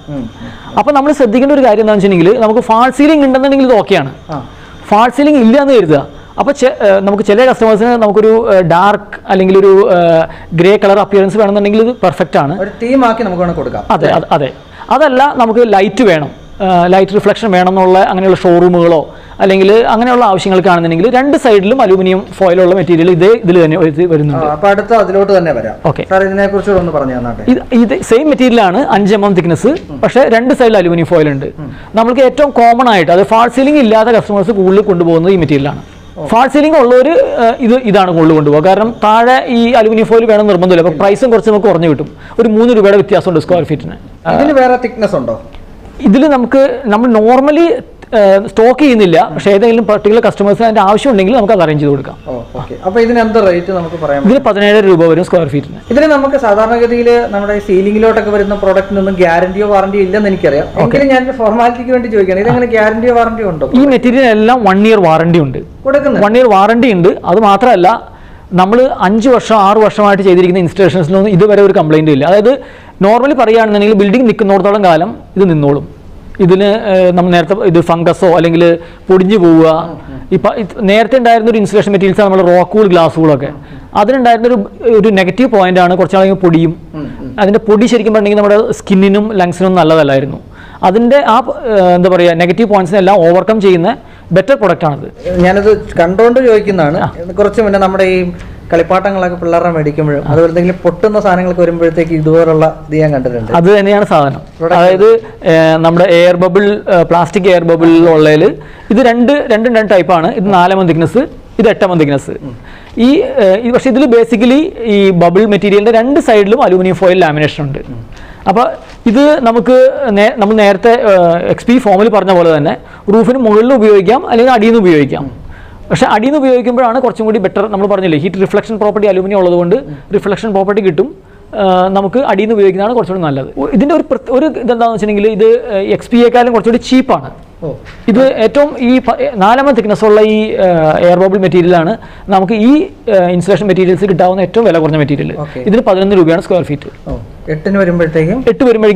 അപ്പോൾ നമ്മൾ ശ്രദ്ധിക്കേണ്ട ഒരു കാര്യം എന്താണെന്ന് വെച്ചിട്ടുണ്ടെങ്കിൽ, നമുക്ക് ഫാൾ സീലിംഗ് ഉണ്ടെന്നുണ്ടെങ്കിൽ ഇത് ഓക്കെയാണ്. ഫാൾ സീലിംഗ് ഇല്ല എന്ന് കരുതുക. അപ്പോൾ നമുക്ക് ചില കസ്റ്റമേഴ്സിന് നമുക്കൊരു ഡാർക്ക് അല്ലെങ്കിൽ ഒരു ഗ്രേ കളർ അപ്പിയറൻസ് വേണമെന്നുണ്ടെങ്കിൽ ഇത് പെർഫെക്റ്റ് ആണ്. ഒരു തീമാക്കി നമുക്ക് വേണം കൊടുക്കാം. അതെ. അതല്ല, നമുക്ക് ലൈറ്റ് വേണം, ലൈറ്റ് റിഫ്ലക്ഷൻ വേണം എന്നുള്ള അങ്ങനെയുള്ള ഷോറൂമുകളോ അല്ലെങ്കിൽ അങ്ങനെയുള്ള ആവശ്യങ്ങൾക്കാണെന്നുണ്ടെങ്കിൽ 2 സൈഡിലും അലൂമിനിയം ഫോയിലുള്ള മെറ്റീരിയൽ ഇതിൽ തന്നെ വരുന്നുണ്ട്. അപ്പോൾ അടുത്ത അതിലോട്ട് തന്നെ വരാം. ഓക്കെ സാർ, ഇതിനെക്കുറിച്ച് ഒന്ന് പറഞ്ഞു തന്നാട്ടെ. ഇത് സെയിം മെറ്റീരിയലാണ്, 5 mm തിക്നെസ്, പക്ഷേ 2 സൈഡിൽ അലൂമിനിയം ഫോയിൽ ഉണ്ട്. നമുക്ക് ഏറ്റവും കോമൺ ആയിട്ട് അത് ഫാൾ സീലിംഗ് ഇല്ലാത്ത കസ്റ്റമേഴ്സ് കൂടുതൽ കൊണ്ടുപോകുന്നത് ഈ മെറ്റീരിയലാണ്. ഫാൾ സീലിംഗ് ഉള്ളവർ ഇതാണ് കൂടുതൽ കൊണ്ടുപോകുക. കാരണം താഴെ ഈ അലൂമിനിയം ഫോയിൽ വേണം നിർബന്ധമില്ല. അപ്പോൾ പ്രൈസും കുറച്ച് നമുക്ക് കുറഞ്ഞു കിട്ടും. ഒരു 3 രൂപയുടെ വ്യത്യാസമുണ്ട് സ്ക്വയർ ഫീറ്റിന്. ഇതിന് വേറെ തിക്നെസ് ഉണ്ടോ? ഇതിൽ നമ്മൾ നോർമലി സ്റ്റോക്ക് ചെയ്യുന്നില്ല. പക്ഷേ ഏതെങ്കിലും പർട്ടിക്കുലർ കസ്റ്റമേഴ്സിന് അതിന്റെ ആവശ്യം ഉണ്ടെങ്കിൽ നമുക്ക് അത് അറേഞ്ച് ചെയ്ത് കൊടുക്കാം. അപ്പോൾ ഇതിന് എന്ത് റേറ്റ് നമുക്ക് പറയാം? ഇതിന് 17 രൂപ വരും സ്ക്വയർ ഫീറ്റിന്. ഇതിന് നമുക്ക് സാധാരണഗതിയിൽ നമ്മുടെ സീലിംഗിലോട്ടൊക്കെ വരുന്ന പ്രോഡക്റ്റിനൊന്നും ഗ്യാരണ്ടിയോ വാറണ്ടിയോ ഇല്ലെന്ന് എനിക്കറിയാം. എങ്കിലും ഞാൻ ഫോർമാലിറ്റിക്ക് വേണ്ടി ചോദിക്കുകയാണ്, ഇതെങ്ങനെ ഗ്യാരണ്ടിയോ വാറണ്ടിയോ ഉണ്ടോ? ഈ മെറ്റീരിയൽ എല്ലാം 1 ഇയർ വാറണ്ടി ഉണ്ട്, കൊടുക്കുന്നത്. 1 ഇയർ വാറണ്ടി ഉണ്ട്. അത് മാത്രമല്ല, നമ്മൾ 5 വർഷം 6 വർഷമായിട്ട് ചെയ്തിരിക്കുന്ന ഇൻസ്റ്റലേഷൻസിലൊന്നും ഇതുവരെ ഒരു കംപ്ലൈൻറ്റും ഇല്ല. അതായത് നോർമലി പറയുകയാണെന്നുണ്ടെങ്കിൽ ബിൽഡിംഗ് നിൽക്കുന്നിടത്തോളം കാലം ഇത് നിന്നോളും. ഇതിന് നമ്മൾ നേരത്തെ ഇത് ഫംഗസോ അല്ലെങ്കിൽ പൊടിഞ്ഞു പോവുക. ഇപ്പം നേരത്തെ ഉണ്ടായിരുന്ന ഒരു ഇൻസുലേഷൻ മെറ്റീരിയൽസ് നമ്മൾ റോക്കൂൾ ഗ്ലാസ്സുകളൊക്കെ, അതിനുണ്ടായിരുന്ന ഒരു നെഗറ്റീവ് പോയിന്റ് ആണ് കുറച്ച് നാളെങ്കിൽ പൊടിയും. അതിൻ്റെ പൊടി ശരിക്കും പറഞ്ഞെങ്കിൽ നമ്മുടെ സ്കിന്നിനും ലങ്സിനും നല്ലതല്ലായിരുന്നു. അതിൻ്റെ എന്താ പറയുക, നെഗറ്റീവ് പോയിന്റ്സിനെല്ലാം ഓവർകം ചെയ്യുന്ന ബെറ്റർ പ്രൊഡക്റ്റാണിത്. ഞാനത് കണ്ടുകൊണ്ട് ചോദിക്കുന്നതാണ്. കുറച്ച് മുന്നേ നമ്മുടെ ഈ കളിപ്പാട്ടങ്ങളൊക്കെ പിള്ളേരെ മേടിക്കുമ്പോഴും അതുപോലെ എന്തെങ്കിലും പൊട്ടുന്ന സാധനങ്ങളൊക്കെ വരുമ്പോഴത്തേക്ക് ഇതുപോലുള്ള ഇത് ഞാൻ കണ്ടിട്ടുണ്ട്. അത് തന്നെയാണ് സാധനം. അതായത് നമ്മുടെ air bubble, plastic air bubble ഉള്ളതിൽ ഇത് രണ്ടും ടൈപ്പാണ്. ഇത് 4 mm തിക്നെസ്, ഇത് 8 mm തിക്നെസ്. പക്ഷേ ഇതിൽ ബേസിക്കലി ഈ ബബിൾ മെറ്റീരിയലിൻ്റെ 2 സൈഡിലും അലൂമിനിയം ഫോയിൽ ലാമിനേഷൻ ഉണ്ട്. അപ്പോൾ ഇത് നമ്മൾ നേരത്തെ XP ഫോമിൽ പറഞ്ഞ പോലെ തന്നെ റൂഫിന് മുകളിൽ ഉപയോഗിക്കാം അല്ലെങ്കിൽ അടിയിൽ നിന്ന് ഉപയോഗിക്കാം. പക്ഷേ അടിയിൽ നിന്ന് ഉപയോഗിക്കുമ്പോഴാണ് കുറച്ചും കൂടി ബെറ്റർ. നമ്മൾ പറഞ്ഞില്ലേ, ഹീറ്റ് റിഫ്ലക്ഷൻ പ്രോപ്പർട്ടി അലൂമിനിയം ഉള്ളതുകൊണ്ട് റിഫ്ലക്ഷൻ പ്രോപ്പർട്ടി കിട്ടും. നമുക്ക് അടിയിൽ നിന്ന് ഉപയോഗിക്കുന്നതാണ് കുറച്ചുകൂടി നല്ലത്. ഇതിൻ്റെ ഒരു ഇതെന്താണെന്ന് വെച്ചിട്ടുണ്ടെങ്കിൽ, ഇത് XP-യേക്കാളും കുറച്ചുകൂടി ചീപ്പാണ്. ഇത് ഏറ്റവും ഈ 4 mm തിക്നെസ് ഉള്ള ഈ എയർ ബബിൾ മെറ്റീരിയലാണ് നമുക്ക് ഈ ഇൻസുലേഷൻ മെറ്റീരിയൽസ് കിട്ടാവുന്ന ഏറ്റവും വില കുറഞ്ഞ മെറ്റീരിയൽ. ഇതിന് 11 രൂപയാണ് സ്ക്വയർ ഫീറ്റ്. 8 വരുമ്പോഴത്തേക്കും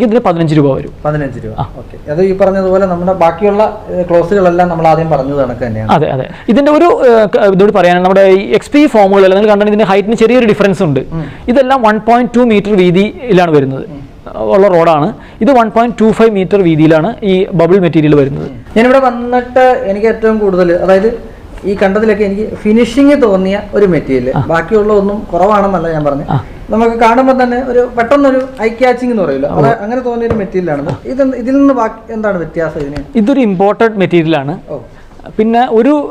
ഇതിന് 15 രൂപ വരും. 15 രൂപ. ഓക്കെ. അത് ഈ പറഞ്ഞതുപോലെ നമ്മുടെ ബാക്കിയുള്ള ക്ലോസുകളെല്ലാം നമ്മൾ ആദ്യം പറഞ്ഞത് കണക്ക് തന്നെയാണ്. അതെ. ഇതിന്റെ ഒരു ഇതോട് പറയാനാണ്, നമ്മുടെ XP ഫോമുകളെല്ലാം നിങ്ങൾ കണ്ടാൽ ഇതിന്റെ ഹൈറ്റിന് ചെറിയൊരു ഡിഫറൻസ് ഉണ്ട്. ഇതെല്ലാം 1.2 മീറ്റർ വീതിയിലാണ് വരുന്നത് ഉള്ള റോഡാണ്. ഇത് 1.25 മീറ്റർ വീതിയിലാണ് ഈ ബബിൾ മെറ്റീരിയൽ വരുന്നത്. ഞാനിവിടെ വന്നിട്ട് എനിക്ക് ഏറ്റവും കൂടുതൽ, അതായത് ഈ കണ്ടതിലൊക്കെ എനിക്ക് ഫിനിഷിങ് തോന്നിയ ഒരു മെറ്റീരിയൽ, ബാക്കിയുള്ള ഒന്നും കുറവാണെന്നല്ല ഞാൻ പറഞ്ഞു, നമുക്ക് കാണുമ്പോൾ തന്നെ ഒരു പെട്ടെന്നൊരു ഐ ക്യാച്ചിങ് എന്ന് പറയുമല്ലോ, അത് അങ്ങനെ തോന്നിയൊരു മെറ്റീരിയലാണ്. ഇതിൽ നിന്ന് എന്താണ് വ്യത്യാസം? ഇതൊരു ഇമ്പോർട്ടഡ് മെറ്റീരിയലാണ്. പിന്നെ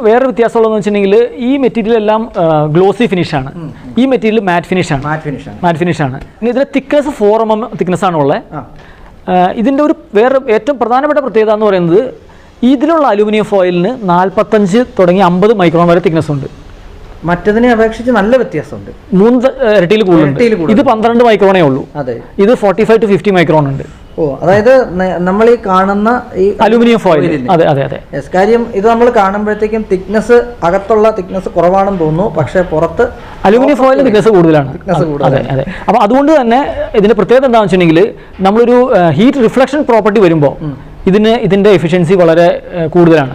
വേറെ വ്യത്യാസമുള്ളതെന്ന് വെച്ചിട്ടുണ്ടെങ്കിൽ, ഈ മെറ്റീരിയൽ എല്ലാം ഗ്ലോസി ഫിനിഷാണ്. ഈ മെറ്റീരിയൽ മാറ്റ് ഫിനിഷാണ്. ഇനി ഇതിന്റെ തിക്നെസ് 4 mm തിക്നെസ് ആണ് ഉള്ളത്. ഇതിന്റെ വേറെ ഏറ്റവും പ്രധാനപ്പെട്ട പ്രത്യേകത എന്ന് പറയുന്നത്, ഇതിലുള്ള അലൂമിനിയം ഫോയിലിന് 45 തുടങ്ങി 50 മൈക്രോൺ വരെ തിക്നെസ് ഉണ്ട്. മറ്റതിനെ അപേക്ഷിച്ച് നല്ല വ്യത്യാസമുണ്ട്. 3 ഇരട്ടിയിൽ കൂടുതലുണ്ട്. ഇത് 12 മൈക്രോണേ ഉള്ളൂ. ഇത് 45 to 50 മൈക്രോൺ ഉണ്ട്. അതായത് നമ്മൾ ഈ കാണുന്ന ഈ അലൂമിനിയം ഫോയിൽ. അതെ. കാര്യം ഇത് നമ്മൾ കാണുമ്പോഴത്തേക്കും തിക്നെസ്, അകത്തുള്ള തിക്നെസ് കുറവാണെന്ന് തോന്നുന്നു, പക്ഷേ പുറത്ത് അലൂമിനിയം ഫോയിലിന് തിക്നെസ് കൂടുതലാണ്. അതെ. അപ്പോൾ അതുകൊണ്ട് തന്നെ ഇതിന്റെ പ്രത്യേകത എന്താണെന്ന് വെച്ചിട്ടുണ്ടെങ്കിൽ, നമ്മളൊരു ഹീറ്റ് റിഫ്ലക്ഷൻ പ്രോപ്പർട്ടി വരുമ്പോൾ ഇതിന്റെ എഫിഷ്യൻസി വളരെ കൂടുതലാണ്.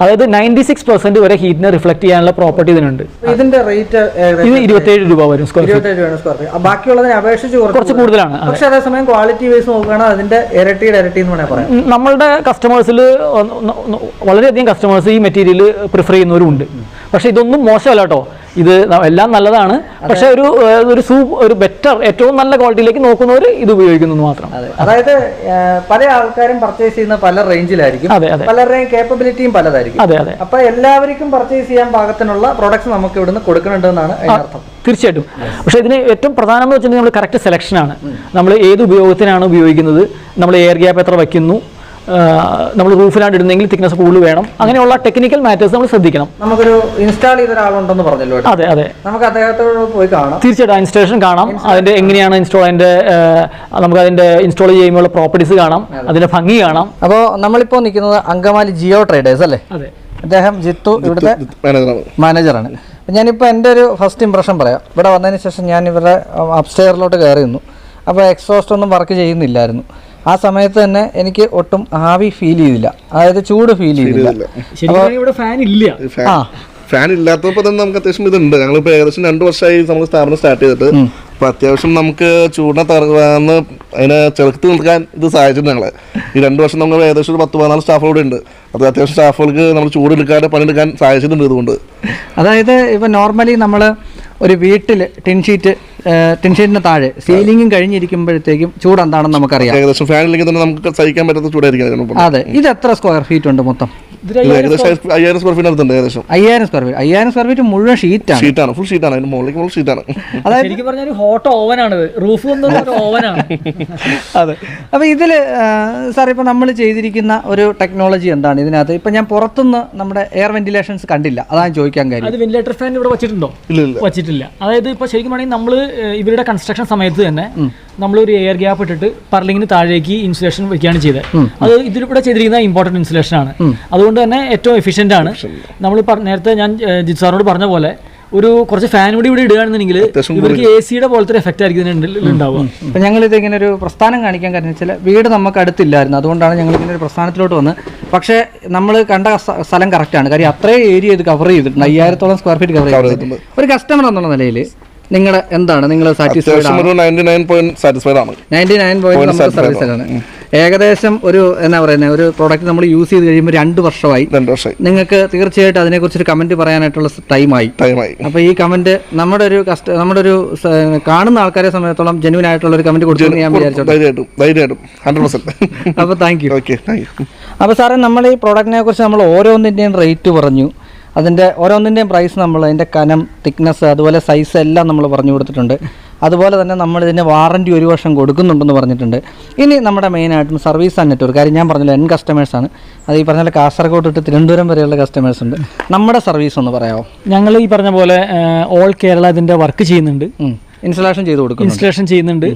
അതായത് 96% വരെ ഹീറ്റിനെ റിഫ്ലക്ട് ചെയ്യാനുള്ള പ്രോപ്പർട്ടി ഇതിനുണ്ട്. ഇതിന്റെ റേറ്റ് ഇത് 27 രൂപ വരും സ്ക്വയർ ഫീറ്റ്. ബാക്കിയുള്ളതിനെ അപേക്ഷിച്ച് കുറച്ച് കൂടുതലാണ്. പക്ഷേ അതേസമയം ക്വാളിറ്റി വൈസ് നോക്കുകയാണെങ്കിൽ അതിന്റെ ഇരട്ടി എന്ന് വേണമെങ്കിൽ പറയാം. നമ്മളുടെ കസ്റ്റമേഴ്സിൽ വളരെയധികം കസ്റ്റമേഴ്സ് ഈ മെറ്റീരിയൽ പ്രിഫർ ചെയ്യുന്നവരുണ്ട്. പക്ഷേ ഇതൊന്നും മോശമല്ല കേട്ടോ. ഇത് എല്ലാം നല്ലതാണ്, പക്ഷെ ഒരു ബെറ്റർ ഏറ്റവും നല്ല ക്വാളിറ്റിയിലേക്ക് നോക്കുന്നവർ ഇത് ഉപയോഗിക്കുന്നു മാത്രം. അതായത് പല ആൾക്കാരും പർച്ചേസ് ചെയ്യുന്ന പല റേഞ്ചിലായിരിക്കും, പലരുടെയും കേപ്പബിലിറ്റിയും പലതായിരിക്കും. അപ്പൊ എല്ലാവർക്കും പർച്ചേസ് ചെയ്യാൻ പാകത്തിനുള്ള പ്രോഡക്ട്സ് നമുക്ക് ഇവിടുന്ന് കൊടുക്കുന്നുണ്ടെന്നാണ് അതിനർത്ഥം. തീർച്ചയായിട്ടും. പക്ഷേ ഇതിന് ഏറ്റവും പ്രധാനം എന്ന് വെച്ചിട്ടുണ്ടെങ്കിൽ നമ്മൾ കറക്റ്റ് സെലക്ഷനാണ്. നമ്മൾ ഏത് ഉപയോഗത്തിനാണ് ഉപയോഗിക്കുന്നത്, നമ്മൾ എയർ ഗ്യാപ്പ് എത്ര വയ്ക്കുന്നു, നമ്മൾ റൂഫിലാണ് ഇടുന്നെങ്കിൽ തിക്നെസ് കൂടുതൽ വേണം, അങ്ങനെയുള്ള ടെക്നിക്കൽ മാറ്റേഴ്സ് നമ്മൾ ശ്രദ്ധിക്കണം. നമുക്കൊരു ഇൻസ്റ്റാൾ ചെയ്ത ഒരാളുണ്ടെന്ന് പറഞ്ഞല്ലോ. അതെ, നമുക്ക് അദ്ദേഹത്തോട് പോയി കാണാം. തീർച്ചയായിട്ടും ഇൻസ്റ്റലേഷൻ കാണാം, അതിന്റെ എങ്ങനെയാണ് നമുക്ക് അതിന്റെ ഇൻസ്റ്റാൾ ചെയ്യുമ്പോൾ പ്രോപ്പർട്ടീസ് കാണാം, അതിന്റെ ഭംഗി കാണാം. അപ്പോൾ നമ്മളിപ്പോൾ നിൽക്കുന്നത് അങ്കമാലി ജിയോ ട്രേഡേഴ്സ് അല്ലേ? അതെ. അദ്ദേഹം ജിത്തു ഇവിടുത്തെ മാനേജറാണ്. ഞാനിപ്പോൾ എൻ്റെ ഒരു ഫസ്റ്റ് ഇംപ്രഷൻ പറയാം. ഇവിടെ വന്നതിന് ശേഷം ഞാൻ ഇവരുടെ അപ്സ്റ്റെയറിലോട്ട് കയറി നിന്നു. അപ്പോൾ എക്സോസ്റ്റ് ഒന്നും വർക്ക് ചെയ്യുന്നില്ലായിരുന്നു. ആ സമയത്ത് തന്നെ എനിക്ക് ഒട്ടും ആവി ഫീൽ ചെയ്തില്ല, അതായത് ചൂട് ഫീൽ ചെയ്തില്ല. ഫാൻ ഇല്ലാത്തപ്പോൾ തന്നെ നമുക്ക് അത്യാവശ്യം ഇതുണ്ട്. ഞങ്ങളിപ്പോൾ ഏകദേശം 2 വർഷമായി നമ്മൾ സ്ഥാപനം സ്റ്റാർട്ട് ചെയ്തിട്ട്. അപ്പോൾ അത്യാവശ്യം നമുക്ക് ചൂടിനെ തറന്ന് അതിനെ ചെറുത്ത് നിൽക്കാൻ ഇത് സഹായിച്ചിട്ടുണ്ട് ഞങ്ങളെ. ഈ 2 വർഷം നമ്മൾ ഏകദേശം ഒരു 10-14 സ്റ്റാഫുകൂടെ ഉണ്ട്. അത് അത്യാവശ്യം സ്റ്റാഫുകൾക്ക് നമ്മൾ ചൂടെടുക്കാതെ പണിയെടുക്കാൻ സഹായിച്ചിട്ടുണ്ട് ഇതുകൊണ്ട്. അതായത് ഇപ്പോൾ നോർമലി നമ്മൾ ഒരു വീട്ടിൽ ടിൻഷീറ്റിന് താഴെ സീലിംഗും കഴിഞ്ഞിരിക്കുമ്പോഴത്തേക്കും ചൂട് എന്താണെന്ന് നമുക്കറിയാം. ഏകദേശം ഫാൻ ഇല്ലെങ്കിൽ തന്നെ നമുക്ക് സഹിക്കാൻ പറ്റാത്ത ചൂടായിരിക്കും. അതെ. ഇത് എത്ര സ്ക്വയർ ഫീറ്റ് ഉണ്ട് മൊത്തം? ഏകദേശം 5000 സ്ക്വയർ ഫീറ്റ് അടുത്തുണ്ട്. ഏകദേശം 5000 സ്ക്വയർ ഫീറ്റ് മുഴുവൻ ഷീറ്റാണ്, ഫുൾ ഷീറ്റാണ്. അതിന് മുകളിലേക്ക് ഫുൾ ഷീറ്റാണ്. അതായത് ഹോട്ട് ഓവനാണ്, റൂഫ് ഓവനാണ്. അതെ. അപ്പോൾ ഇതിൽ സാർ ഇപ്പോൾ നമ്മൾ ചെയ്തിരിക്കുന്ന ഒരു ടെക്നോളജി എന്താണ് ഇതിനകത്ത്? ഇപ്പം ഞാൻ പുറത്തുനിന്ന് നമ്മുടെ എയർ വെന്റിലേഷൻസ് കണ്ടില്ല, അതാണ് ചോദിക്കാൻ കാര്യം. അത് വെന്റിലേറ്റർ ഫാൻ ഇവിടെ വെച്ചിട്ടുണ്ടോ? വെച്ചിട്ടില്ല. അതായത് ഇപ്പോൾ ശരിക്കും വേണമെങ്കിൽ നമ്മൾ ഇവരുടെ കൺസ്ട്രക്ഷൻ സമയത്ത് തന്നെ നമ്മളൊരു എയർ ഗ്യാപ്പ് ഇട്ടിട്ട് പർലിങ്ങിന് താഴേക്ക് ഇൻസുലേഷൻ വെക്കുകയാണ് ചെയ്തത്. അത് ഇതിലൂടെ ചെയ്തിരിക്കുന്ന ഇമ്പോർട്ടൻറ്റ് ഇൻസുലേഷൻ ആണ്. അതുകൊണ്ട് തന്നെ ഏറ്റവും എഫിഷ്യൻ്റ് ആണ്. നമ്മൾ നേരത്തെ ഞാൻ ജിത് സാറിനോട് പറഞ്ഞ പോലെ കുറച്ച് ഫാൻ കൂടി ഇവിടെ ഇടുകയാണെന്നുണ്ടെങ്കിൽ ഇവർക്ക് AC-യുടെ പോലത്തെ ഒരു എഫക്റ്റ് ആയിരിക്കും ഇതിനുണ്ടാവുക. അപ്പം ഞങ്ങളിത് ഇങ്ങനെ ഒരു പ്രസ്ഥാനം കാണിക്കാൻ കാരണം വെച്ചാൽ വീട് നമുക്ക് അടുത്തില്ലായിരുന്നു, അതുകൊണ്ടാണ് ഞങ്ങൾ ഇങ്ങനെ ഒരു പ്രസ്ഥാനത്തിലോട്ട് വന്നത്. പക്ഷേ നമ്മൾ കണ്ട സ്ഥലം കറക്റ്റാണ്, കാര്യം അത്രയും ഏരിയ ഇത് കവർ ചെയ്തിട്ടുണ്ട്. 5000-ഓളം സ്ക്വയർ ഫീറ്റ് കവർ ചെയ്തിട്ടുണ്ട്. ഒരു കസ്റ്റമർ എന്നുള്ള നിലയിൽ നിങ്ങൾ എന്താണ് സാറ്റിസ്ഫൈഡ് ആണ്? 99% സർവീസ് ആണ്. ഏകദേശം ഒരു എന്താ പറയുന്നത്, ഒരു പ്രോഡക്റ്റ് നമ്മൾ യൂസ് ചെയ്ത് കഴിയുമ്പോൾ 2 വർഷമായി. നിങ്ങൾക്ക് തീർച്ചയായിട്ടും അതിനെക്കുറിച്ചൊരു കമന്റ് പറയാനായിട്ടുള്ള ടൈമായി. അപ്പോൾ ഈ കമന്റ് നമ്മുടെ ഒരു കാണുന്ന ആൾക്കാരെ സംബന്ധിച്ചിടത്തോളം ജെന്യുവൻ ആയിട്ടുള്ള ഒരു കമന്റ് കൊടുത്തു ഞാൻ വിചാരിച്ചു. അപ്പോൾ താങ്ക് യു. അപ്പോൾ സാറേ, നമ്മൾ ഈ പ്രോഡക്റ്റിനെ കുറിച്ച് നമ്മൾ ഓരോന്നിൻ്റെയും റേറ്റ് പറഞ്ഞു, അതിൻ്റെ ഓരോന്നിൻ്റെയും പ്രൈസ് നമ്മൾ അതിൻ്റെ കനം, തിക്നെസ്, അതുപോലെ സൈസ് എല്ലാം നമ്മൾ പറഞ്ഞു കൊടുത്തിട്ടുണ്ട്. അതുപോലെ തന്നെ നമ്മൾ ഇതിൻ്റെ വാറൻറ്റി 1 വർഷം കൊടുക്കുന്നുണ്ടെന്ന് പറഞ്ഞിട്ടുണ്ട്. ഇനി നമ്മുടെ മെയിനായിട്ടും സർവീസ് ആൻഡ് നെറ്റ്വർക്ക്, കാര്യം ഞാൻ പറഞ്ഞല്ലോ എൻ കസ്റ്റമേഴ്സാണ്. അത് ഈ പറഞ്ഞ പോലെ കാസർഗോഡ് തൊട്ട് തിരുവനന്തപുരം വരെയുള്ള കസ്റ്റമേഴ്സ് ഉണ്ട്. നമ്മുടെ സർവീസ് ഒന്ന് പറയാമോ? ഞങ്ങൾ ഈ പറഞ്ഞ പോലെ ഓൾ കേരള ഇതിൻ്റെ വർക്ക് ചെയ്യുന്നുണ്ട്, ഇൻസ്റ്റലേഷൻ ചെയ്യുന്നുണ്ട്.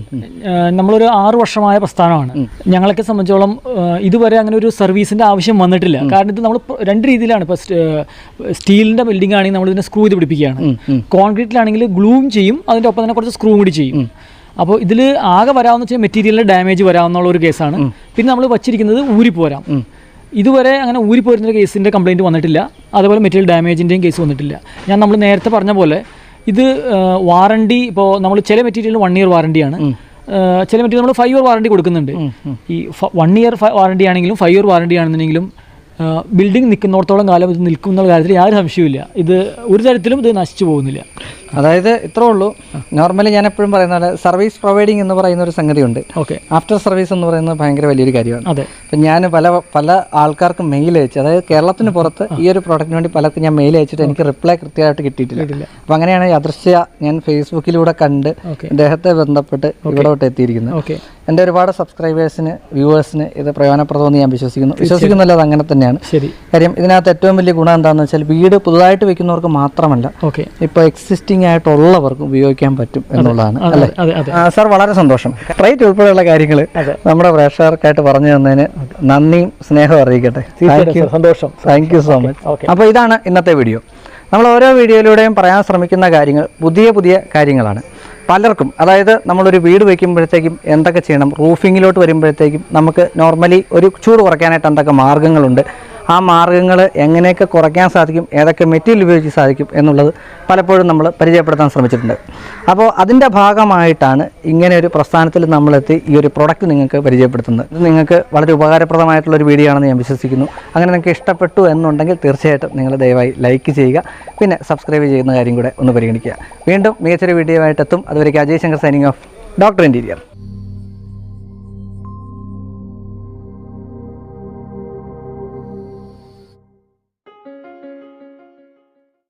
നമ്മളൊരു 6 വർഷമായ പ്രസ്ഥാനമാണ്. ഞങ്ങളൊക്കെ സംബന്ധിച്ചോളം ഇതുവരെ അങ്ങനെ ഒരു സർവീസിൻ്റെ ആവശ്യം വന്നിട്ടില്ല. കാരണം ഇത് നമ്മൾ 2 രീതിയിലാണ്. ഇപ്പോൾ സ്റ്റീലിൻ്റെ ബിൽഡിംഗ് ആണെങ്കിൽ നമ്മൾ ഇതിനെ സ്ക്രൂ ചെയ്ത് പിടിപ്പിക്കുകയാണ്, കോൺക്രീറ്റിലാണെങ്കിൽ ഗ്ലൂവും ചെയ്യും, അതിൻ്റെ ഒപ്പം തന്നെ കുറച്ച് സ്ക്രൂ കൂടി ചെയ്യും. അപ്പോൾ ഇതിൽ ആകെ വരാവുന്ന വെച്ചാൽ മെറ്റീരിയലിൻ്റെ ഡാമേജ് വരാവുന്ന ഒരു കേസാണ്. പിന്നെ നമ്മൾ വച്ചിരിക്കുന്നത് ഊരിപ്പോരാം. ഇതുവരെ അങ്ങനെ ഊരിപ്പോരുന്ന കേസിൻ്റെ കംപ്ലയിൻറ്റ് വന്നിട്ടില്ല, അതുപോലെ മെറ്റീരിയൽ ഡാമേജിൻ്റെയും കേസ് വന്നിട്ടില്ല. നമ്മൾ നേരത്തെ പറഞ്ഞ പോലെ ഇത് വാറണ്ടി, ഇപ്പോൾ നമ്മൾ ചില മെറ്റീരിയലിന് 1 ഇയർ വാറണ്ടിയാണ്, ചില മെറ്റീരിയൽ നമ്മൾ 5 ഇയർ വാറണ്ടി കൊടുക്കുന്നുണ്ട്. ഈ 1 ഇയർ വാറണ്ടി ആണെങ്കിലും 5 ഇയർ വാറണ്ടി ആണെന്നുണ്ടെങ്കിലും ബിൽഡിംഗ് നിൽക്കുന്നിടത്തോളം കാലം ഇത് നിൽക്കുന്ന കാര്യത്തിൽ യാതൊരു സംശയവുമില്ല. ഇത് ഒരു തരത്തിലും ഇത് നശിച്ചു പോകുന്നില്ല. അതായത് ഇത്രേ ഉള്ളൂ. നോർമലി ഞാൻ എപ്പോഴും പറയുന്ന പോലെ സർവീസ് പ്രൊവൈഡിങ് എന്ന് പറയുന്ന ഒരു സംഗതിയുണ്ട്. ആഫ്റ്റർ സർവീസ് എന്ന് പറയുന്നത് ഭയങ്കര വലിയൊരു കാര്യമാണ്. അപ്പം ഞാൻ പല ആൾക്കാർക്ക് മെയിൽ അയച്ചു, അതായത് കേരളത്തിന് പുറത്ത് ഈ ഒരു പ്രോഡക്റ്റിന് വേണ്ടി പലർക്കും ഞാൻ മെയിൽ അയച്ചിട്ട് എനിക്ക് റിപ്ലൈ കൃത്യമായിട്ട് കിട്ടിയിട്ടില്ല. അപ്പം അങ്ങനെയാണ് യാദൃശ്യ ഞാൻ ഫേസ്ബുക്കിലൂടെ കണ്ട് അദ്ദേഹത്തെ ബന്ധപ്പെട്ട് ഇവിടോട്ട് എത്തിയിരിക്കുന്നത്. എൻ്റെ ഒരുപാട് സബ്സ്ക്രൈബേഴ്സിന്, വ്യൂവേഴ്സിന് ഇത് പ്രയോജനപ്രദമെന്ന് ഞാൻ വിശ്വസിക്കുന്നില്ല. അത് അങ്ങനെ തന്നെയാണ്. കാര്യം ഇതിനകത്ത് ഏറ്റവും വലിയ ഗുണം എന്താണെന്ന് വെച്ചാൽ വീട് പുതുതായിട്ട് വെക്കുന്നവർക്ക് മാത്രമല്ല, ഇപ്പോൾ എക്സിസ്റ്റിംഗ് ആയിട്ടുള്ളവർക്കും ഉപയോഗിക്കാൻ പറ്റും എന്നുള്ളതാണ് അല്ലേ? സാർ, വളരെ സന്തോഷം. റേറ്റ് ഉൾപ്പെടെയുള്ള കാര്യങ്ങൾ നമ്മുടെ പ്രേക്ഷകർക്കായിട്ട് പറഞ്ഞു തന്നതിന് നന്ദിയും സ്നേഹവും അറിയിക്കട്ടെ. സന്തോഷം. Thank you so much. അപ്പോൾ ഇതാണ് ഇന്നത്തെ വീഡിയോ. നമ്മൾ ഓരോ വീഡിയോയിലൂടെയും പറയാൻ ശ്രമിക്കുന്ന കാര്യങ്ങൾ പുതിയ കാര്യങ്ങളാണ്. പലർക്കും, അതായത് നമ്മളൊരു വീട് വയ്ക്കുമ്പോഴത്തേക്കും എന്തൊക്കെ ചെയ്യണം, റൂഫിങ്ങിലോട്ട് വരുമ്പോഴത്തേക്കും നമുക്ക് നോർമലി ഒരു ചൂട് കുറയ്ക്കാനായിട്ട് എന്തൊക്കെ മാർഗ്ഗങ്ങളുണ്ട്, ആ മാർഗ്ഗങ്ങൾ എങ്ങനെയൊക്കെ കുറയ്ക്കാൻ സാധിക്കും, ഏതൊക്കെ മെറ്റീരിയൽ ഉപയോഗിച്ച് സാധിക്കും എന്നുള്ളത് പലപ്പോഴും നമ്മൾ പരിചയപ്പെടുത്താൻ ശ്രമിച്ചിട്ടുണ്ട്. അപ്പോൾ അതിൻ്റെ ഭാഗമായിട്ടാണ് ഇങ്ങനെ ഒരു പ്രസ്ഥാനത്തിൽ നമ്മളെത്തി ഈ ഒരു പ്രൊഡക്റ്റ് നിങ്ങൾക്ക് പരിചയപ്പെടുത്തുന്നത്. ഇത് നിങ്ങൾക്ക് വളരെ ഉപകാരപ്രദമായിട്ടുള്ളൊരു വീഡിയോ ആണെന്ന് ഞാൻ വിശ്വസിക്കുന്നു. അങ്ങനെ നിങ്ങൾക്ക് ഇഷ്ടപ്പെട്ടു എന്നുണ്ടെങ്കിൽ തീർച്ചയായിട്ടും നിങ്ങൾ ദയവായി ലൈക്ക് ചെയ്യുക, പിന്നെ സബ്സ്ക്രൈബ് ചെയ്യുന്ന കാര്യം കൂടെ ഒന്ന് പരിഗണിക്കുക. വീണ്ടും മികച്ചൊരു വീഡിയോ ആയിട്ട് എത്തും. അതുവരേക്കും Ajay Shankar signing off, doctor interior.